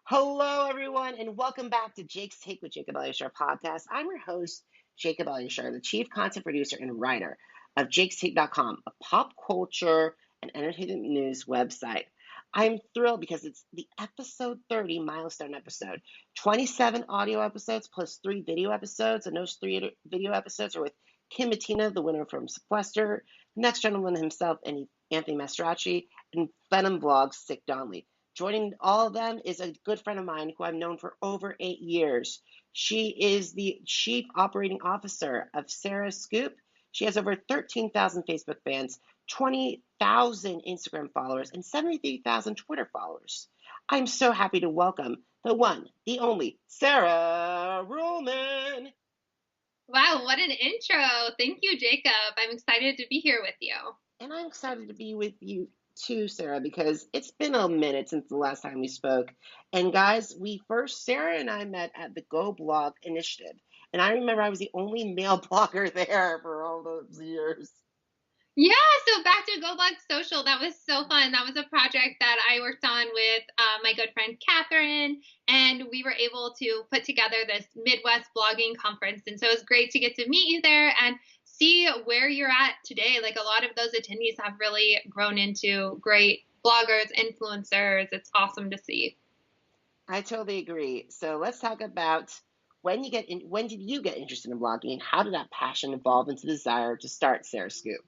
Hello, everyone, and welcome back to Jake's Take with Jacob Elyachar Podcast. I'm your host, Jacob Elyachar, the chief content producer and writer of jakestake.com, a pop culture and entertainment news website. I'm thrilled because it's the episode 30 milestone episode. 27 audio episodes plus 3 video episodes, and those 3 video episodes are with Kim Mattina, the winner from Sequester, the next gentleman himself, and Anthony Mastracci, and Venom Vlogs, Sick Donnelly. Joining all of them is a good friend of mine who I've known for over 8 years. She is the Chief Operating Officer of Sarah Scoop. She has over 13,000 Facebook fans, 20,000 Instagram followers, and 73,000 Twitter followers. I'm so happy to welcome the one, the only, Sarah Ruhlman. Wow, what an intro. Thank you, Jacob. I'm excited to be here with you. And I'm excited to be with you too, Sarah, because it's been a minute since the last time we spoke. And guys, Sarah and I met at the Go Blog Initiative. And I remember I was the only male blogger there for all those years. Yeah, so back to Go Blog Social. That was so fun. That was a project that I worked on with my good friend Catherine, and we were able to put together this Midwest blogging conference. And so it was great to get to meet you there and see where you're at today. Like a lot of those attendees have really grown into great bloggers, influencers. It's awesome to see. I totally agree. So let's talk about when did you get interested in blogging, and how did that passion evolve into the desire to start Sarah Scoop?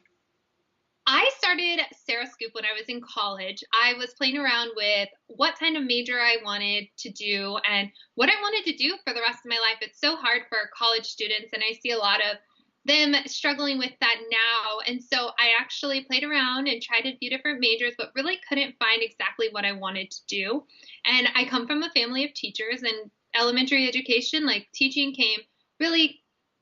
I started Sarah Scoop when I was in college. I was playing around with what kind of major I wanted to do and what I wanted to do for the rest of my life. It's so hard for college students, and I see a lot of them struggling with that now. And so I actually played around and tried a few different majors, but really couldn't find exactly what I wanted to do. And I come from a family of teachers, and elementary education, like teaching, came really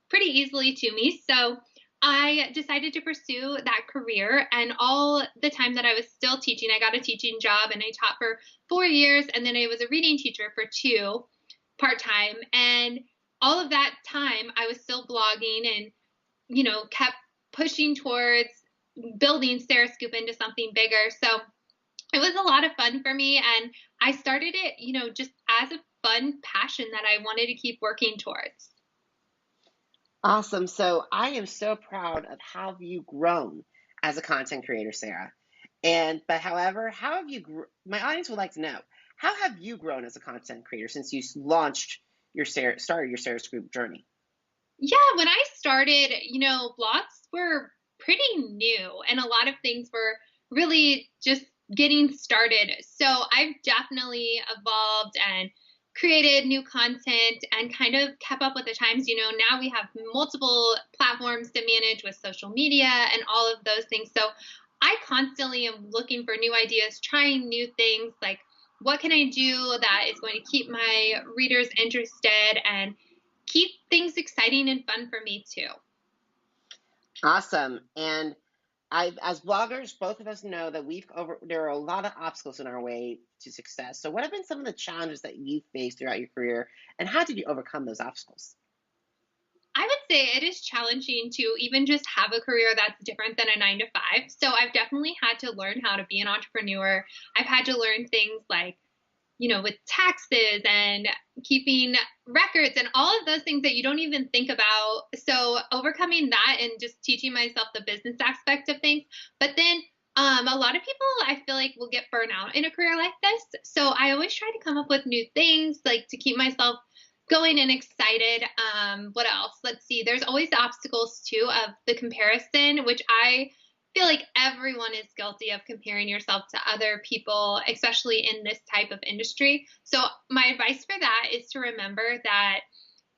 pretty easily to me. So I decided to pursue that career, and all the time that I was still teaching, I got a teaching job and I taught for 4 years, and then I was a reading teacher for 2 part-time. And all of that time I was still blogging and, kept pushing towards building Sarah Scoop into something bigger. So it was a lot of fun for me, and I started it, just as a fun passion that I wanted to keep working towards. Awesome. So I am so proud of how you've grown as a content creator, Sarah. However, how have my audience would like to know, how have you grown as a content creator since you started your Sarah Scoop journey? Yeah, when I started, blogs were pretty new and a lot of things were really just getting started. So I've definitely evolved and created new content and kind of kept up with the times. Now we have multiple platforms to manage with social media and all of those things. So I constantly am looking for new ideas, trying new things like what can I do that is going to keep my readers interested and keep things exciting and fun for me too. Awesome. And as bloggers, both of us know that there are a lot of obstacles in our way to success. So what have been some of the challenges that you faced throughout your career, and how did you overcome those obstacles? I would say it is challenging to even just have a career that's different than a 9 to 5. So I've definitely had to learn how to be an entrepreneur. I've had to learn things like, with taxes and keeping records and all of those things that you don't even think about. So overcoming that and just teaching myself the business aspect of things. But then a lot of people I feel like will get burnt out in a career like this. So I always try to come up with new things like to keep myself going and excited. What else? Let's see. There's always the obstacles too of the comparison, which I feel like everyone is guilty of comparing yourself to other people, especially in this type of industry. So my advice for that is to remember that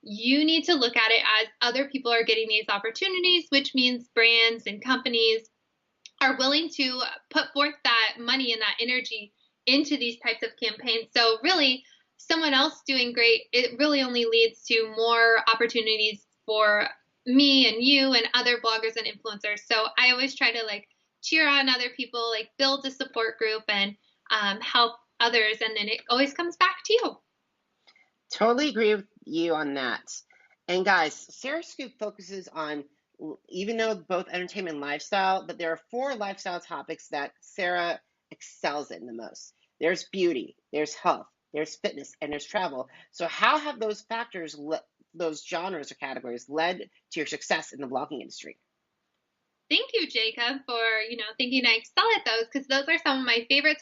you need to look at it as other people are getting these opportunities, which means brands and companies are willing to put forth that money and that energy into these types of campaigns. So really, someone else doing great, it really only leads to more opportunities for me and you and other bloggers and influencers. So I always try to cheer on other people, build a support group and help others. And then it always comes back to you. Totally agree with you on that. And guys, Sarah Scoop focuses on, even though both entertainment and lifestyle, but there are 4 lifestyle topics that Sarah excels in the most. There's beauty, there's health, there's fitness, and there's travel. So how have those factors, those genres or categories, led to your success in the blogging industry? Thank you, Jacob, for, thinking I excel at those, because those are some of my favorite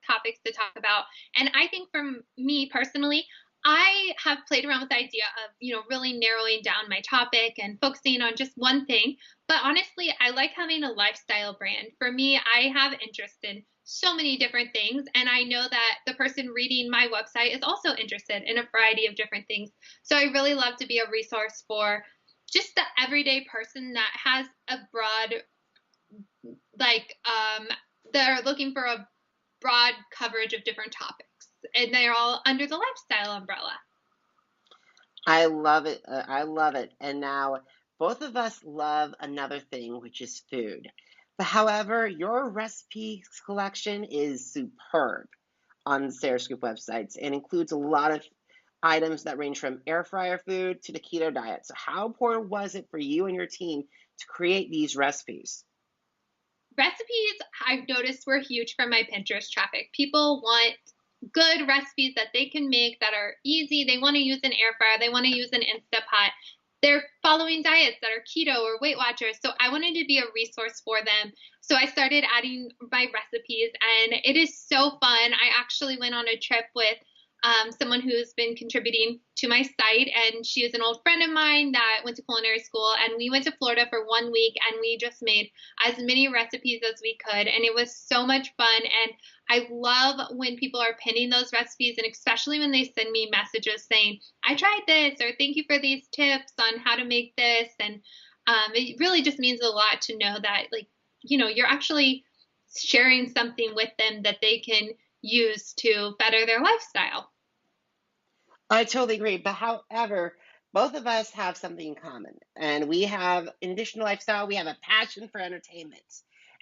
topics to talk about. And I think for me personally, I have played around with the idea of, really narrowing down my topic and focusing on just one thing. But honestly, I like having a lifestyle brand. For me, I have interest in so many different things. And I know that the person reading my website is also interested in a variety of different things. So I really love to be a resource for just the everyday person that has a broad, they're looking for a broad coverage of different topics, and they're all under the lifestyle umbrella. I love it. I love it. And now both of us love another thing, which is food. But however, your recipe collection is superb on the Sarah Scoop websites and includes a lot of items that range from air fryer food to the keto diet. So how important was it for you and your team to create these recipes? Recipes, I've noticed, were huge for my Pinterest traffic. People want good recipes that they can make that are easy. They want to use an air fryer. They want to use an Instapot. They're following diets that are keto or Weight Watchers. So I wanted to be a resource for them. So I started adding my recipes, and it is so fun. I actually went on a trip with someone who's been contributing to my site, and she is an old friend of mine that went to culinary school, and we went to Florida for 1 week, and we just made as many recipes as we could, and it was so much fun. And I love when people are pinning those recipes, and especially when they send me messages saying, I tried this, or thank you for these tips on how to make this. And it really just means a lot to know that, you're actually sharing something with them that they can use to better their lifestyle. I totally agree. But however, both of us have something in common. And we have, in addition to lifestyle, we have a passion for entertainment.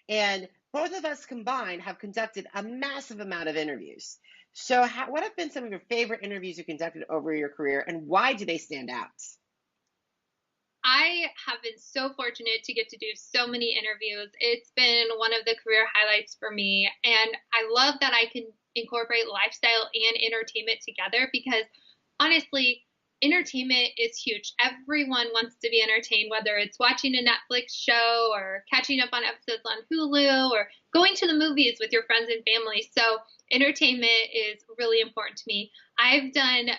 And both of us combined have conducted a massive amount of interviews. So what have been some of your favorite interviews you conducted over your career, and why do they stand out? I have been so fortunate to get to do so many interviews. It's been one of the career highlights for me. And I love that I can incorporate lifestyle and entertainment together, because honestly, entertainment is huge. Everyone wants to be entertained, whether it's watching a Netflix show or catching up on episodes on Hulu or going to the movies with your friends and family. So entertainment is really important to me. I've done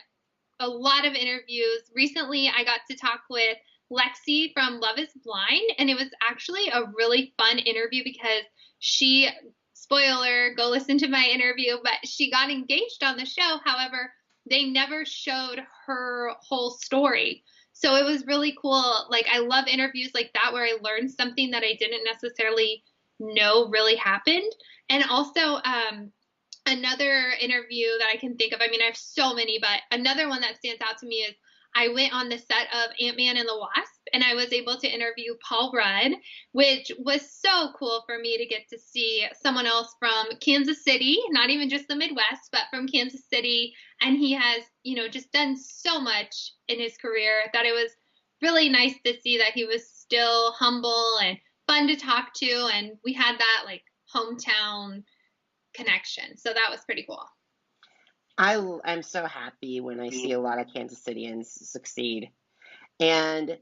a lot of interviews. Recently, I got to talk with Lexi from Love is Blind, and it was actually a really fun interview because she, spoiler, go listen to my interview, but she got engaged on the show. However, they never showed her whole story. So it was really cool. Like, I love interviews like that where I learned something that I didn't necessarily know really happened. And also, another interview that I can think of, I mean, I have so many, but another one that stands out to me is I went on the set of Ant-Man and the Wasp, and I was able to interview Paul Rudd, which was so cool for me to get to see someone else from Kansas City, not even just the Midwest, but from Kansas City. And he has, just done so much in his career that it was really nice to see that he was still humble and fun to talk to. And we had that hometown connection. So that was pretty cool. I'm so happy when I see a lot of Kansas Cityans succeed. And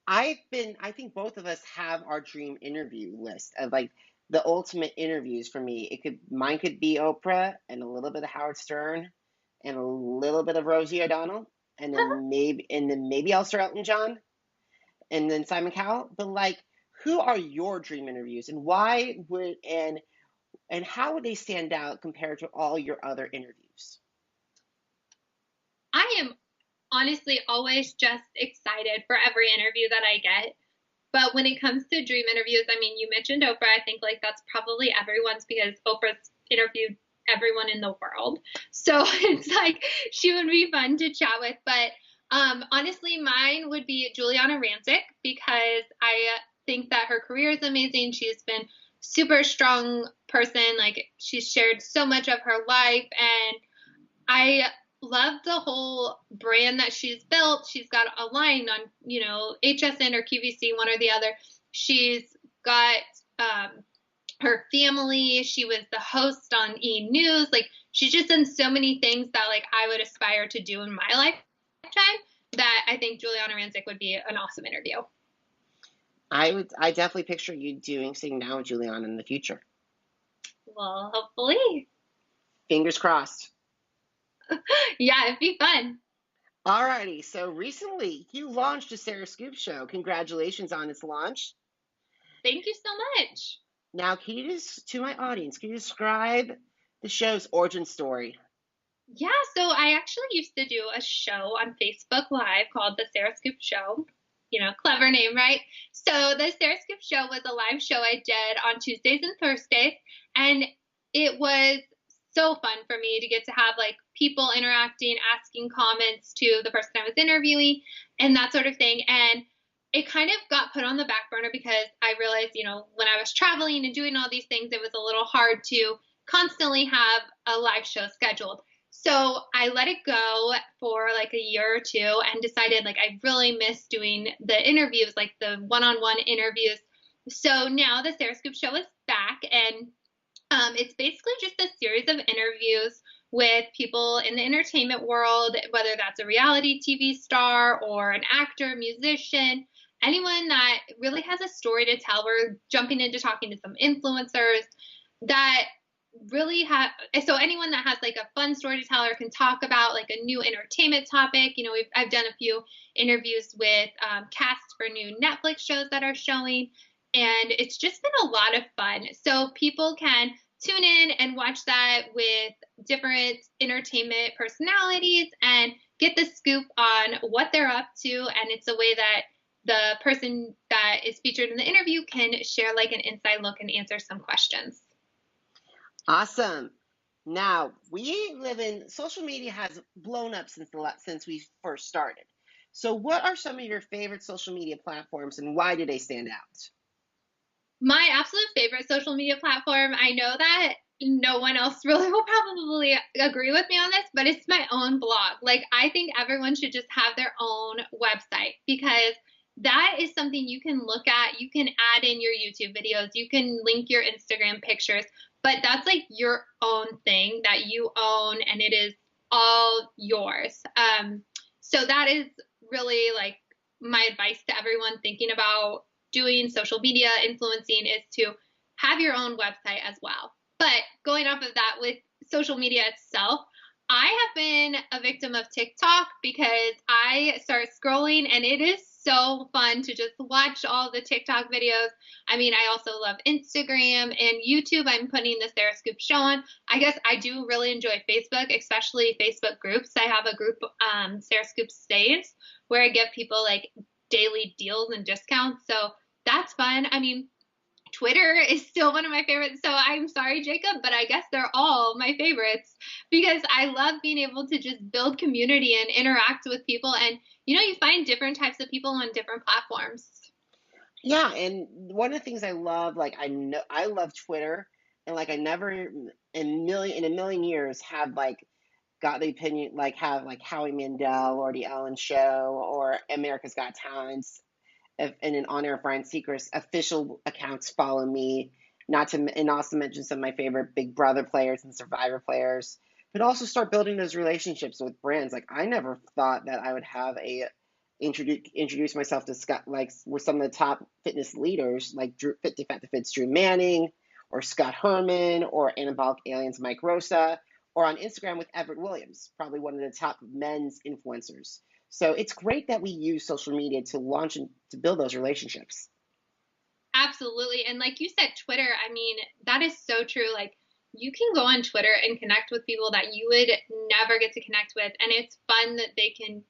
I think both of us have our dream interview list of the ultimate interviews for me. Mine could be Oprah and a little bit of Howard Stern and a little bit of Rosie O'Donnell, and then maybe also Elton John and then Simon Cowell. But who are your dream interviews, and why and how would they stand out compared to all your other interviews? I am honestly always just excited for every interview that I get. But when it comes to dream interviews, I mean, you mentioned Oprah. I think that's probably everyone's, because Oprah's interviewed everyone in the world. So it's she would be fun to chat with. But honestly, mine would be Juliana Rancic, because I think that her career is amazing. She's been super strong person. She's shared so much of her life, and I love the whole brand that she's built. She's got a line on, HSN or QVC, one or the other. She's got her family. She was the host on E! News. Like, she's just done so many things that like I would aspire to do in my lifetime, that I think Juliana Rancic would be an awesome interview. I definitely picture you sitting down with Juliana in the future. Well, hopefully. Fingers crossed. Yeah, it'd be fun. Alrighty, so recently you launched a Sarah Scoop show. Congratulations on its launch. Thank you so much. Now, to my audience, can you describe the show's origin story? Yeah, so I actually used to do a show on Facebook Live called The Sarah Scoop Show. You know, clever name, right? So the Sarah Scoop Show was a live show I did on Tuesdays and Thursdays, and it was so fun for me to get to have like people interacting, asking comments to the person I was interviewing, and that sort of thing. And it kind of got put on the back burner because I realized, you know, when I was traveling and doing all these things, it was a little hard to constantly have a live show scheduled. So I let it go for like a year or two and decided like I really miss doing the interviews, like the one-on-one interviews. So now the Sarah Scoop Show is back, and it's basically just a series of interviews with people in the entertainment world, whether that's a reality TV star or an actor, musician, anyone that really has a story to tell. We're jumping into talking to some influencers that really have, so anyone that has like a fun story to tell or can talk about like a new entertainment topic. You know, I've done a few interviews with casts for new Netflix shows that are showing, and it's just been a lot of fun. So people can tune in and watch that with different entertainment personalities and get the scoop on what they're up to. And it's a way that the person that is featured in the interview can share like an inside look and answer some questions. Awesome. Now, social media has blown up since we first started. So what are some of your favorite social media platforms and why do they stand out? My absolute favorite social media platform, I know that no one else really will probably agree with me on this, but it's my own blog. Like, I think everyone should just have their own website because that is something you can look at. You can add in your YouTube videos, you can link your Instagram pictures, but that's like your own thing that you own and it is all yours. So that is really like my advice to everyone thinking about doing social media influencing is to have your own website as well. But going off of that with social media itself, I have been a victim of TikTok because I start scrolling and it is so fun to just watch all the TikTok videos. I mean, I also love Instagram and YouTube. I'm putting the Sarah Scoop Show on. I guess I do really enjoy Facebook, especially Facebook groups. I have a group, Sarah Scoop Saves, where I give people like daily deals and discounts. So that's fun. I mean, Twitter is still one of my favorites. So I'm sorry, Jacob, but I guess they're all my favorites because I love being able to just build community and interact with people. And, you know, you find different types of people on different platforms. Yeah, and one of the things I love, like I love Twitter, and like I never in a million years have like got the opinion like have like Howie Mandel or the Ellen Show or America's Got Talent and an On Air Brian Seacrest official accounts follow me. Not to and also mention some of my favorite Big Brother players and Survivor players, but also start building those relationships with brands. Like I never thought that I would have a introduce myself to Scott, like with some of the top fitness leaders, like Fit to Fat to Fit's Drew Manning, or Scott Herman, or Anabolic Aliens Mike Rosa, or on Instagram with Everett Williams, probably one of the top men's influencers. So it's great that we use social media to launch and to build those relationships. Absolutely. And like you said, Twitter, I mean, that is so true. Like, you can go on Twitter and connect with people that you would never get to connect with. And it's fun that they can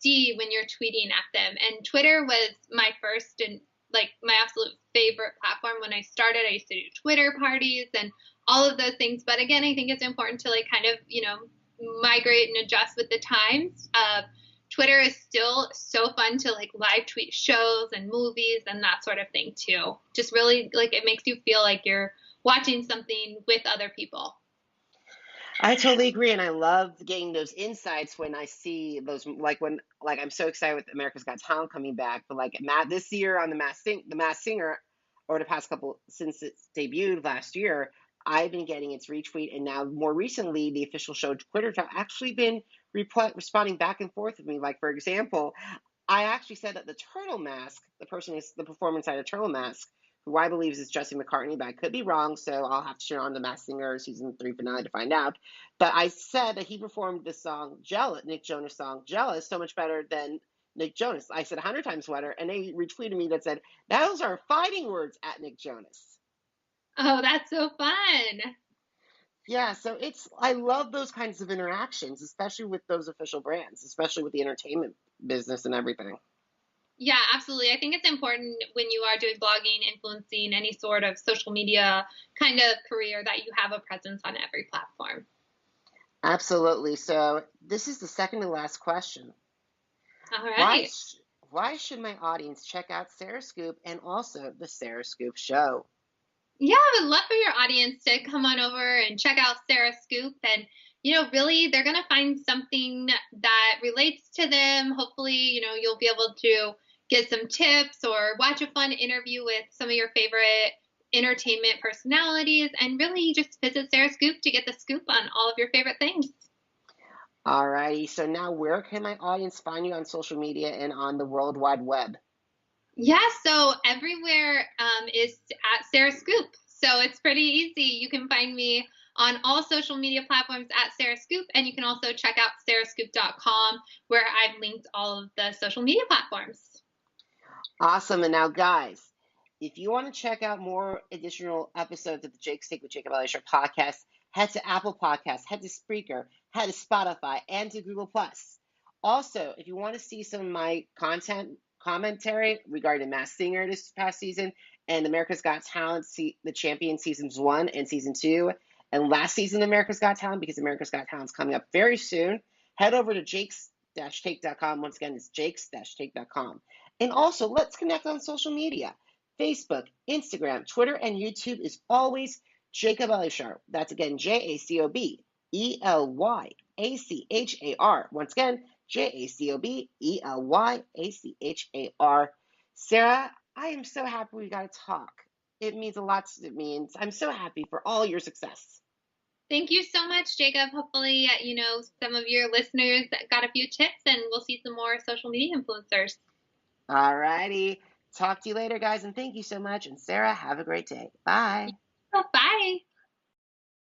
see when you're tweeting at them. And Twitter was my first and like my absolute favorite platform when I started. I used to do Twitter parties and all of those things. But again, I think it's important to like kind of, you know, migrate and adjust with the times. Twitter is still so fun to like live tweet shows and movies and that sort of thing too. Just really like it makes you feel like you're watching something with other people. I totally agree, and I love getting those insights when I see those. I'm so excited with America's Got Talent coming back, but like Matt this year on the Mass Singer, over the past couple, since it debuted last year, I've been getting its retweet, and now more recently, the official show Twitter have actually been responding back and forth with me. Like, for example, I actually said that the turtle mask, the person is the performer inside a turtle mask, who I believe is Jesse McCartney, but I could be wrong, so I'll have to turn on the Masked Singer season 3 finale to find out. But I said that he performed the song Jealous, Nick Jonas' song Jealous, so much better than Nick Jonas. I said 100 times better, and they retweeted me that said, those are fighting words at Nick Jonas. Oh, that's so fun. Yeah, so I love those kinds of interactions, especially with those official brands, especially with the entertainment business and everything. Yeah, absolutely. I think it's important when you are doing blogging, influencing, any sort of social media kind of career that you have a presence on every platform. Absolutely. So this is the second to last question. All Why, right. why should my audience check out Sarah Scoop and also the Sarah Scoop Show? Yeah, I would love for your audience to come on over and check out Sarah Scoop. And, really, they're going to find something that relates to them. Hopefully, you'll be able to get some tips or watch a fun interview with some of your favorite entertainment personalities and really just visit Sarah Scoop to get the scoop on all of your favorite things. Alrighty, so now where can my audience find you on social media and on the World Wide Web? Yeah, so everywhere is at Sarah Scoop. So it's pretty easy. You can find me on all social media platforms at Sarah Scoop, and you can also check out sarahscoop.com where I've linked all of the social media platforms. Awesome. And now, guys, if you want to check out more additional episodes of the Jake's Take with Jacob Elyachar podcast, head to Apple Podcasts, head to Spreaker, head to Spotify, and to Google+. Also, if you want to see some of my commentary regarding Masked Singer this past season and America's Got Talent, the Champion seasons 1 and season 2, and last season America's Got Talent, because America's Got Talent is coming up very soon, head over to jakes-take.com. Once again, it's jakes-take.com. And also, let's connect on social media. Facebook, Instagram, Twitter, and YouTube is always Jacob Elyachar. That's again JacobElyachar. Once again, JacobElyachar. Sarah, I am so happy we got to talk. It means a lot to me, and I'm so happy for all your success. Thank you so much, Jacob. Hopefully, some of your listeners got a few tips, and we'll see some more social media influencers. All righty. Talk to you later, guys, and thank you so much. And Sarah, have a great day. Bye. Bye.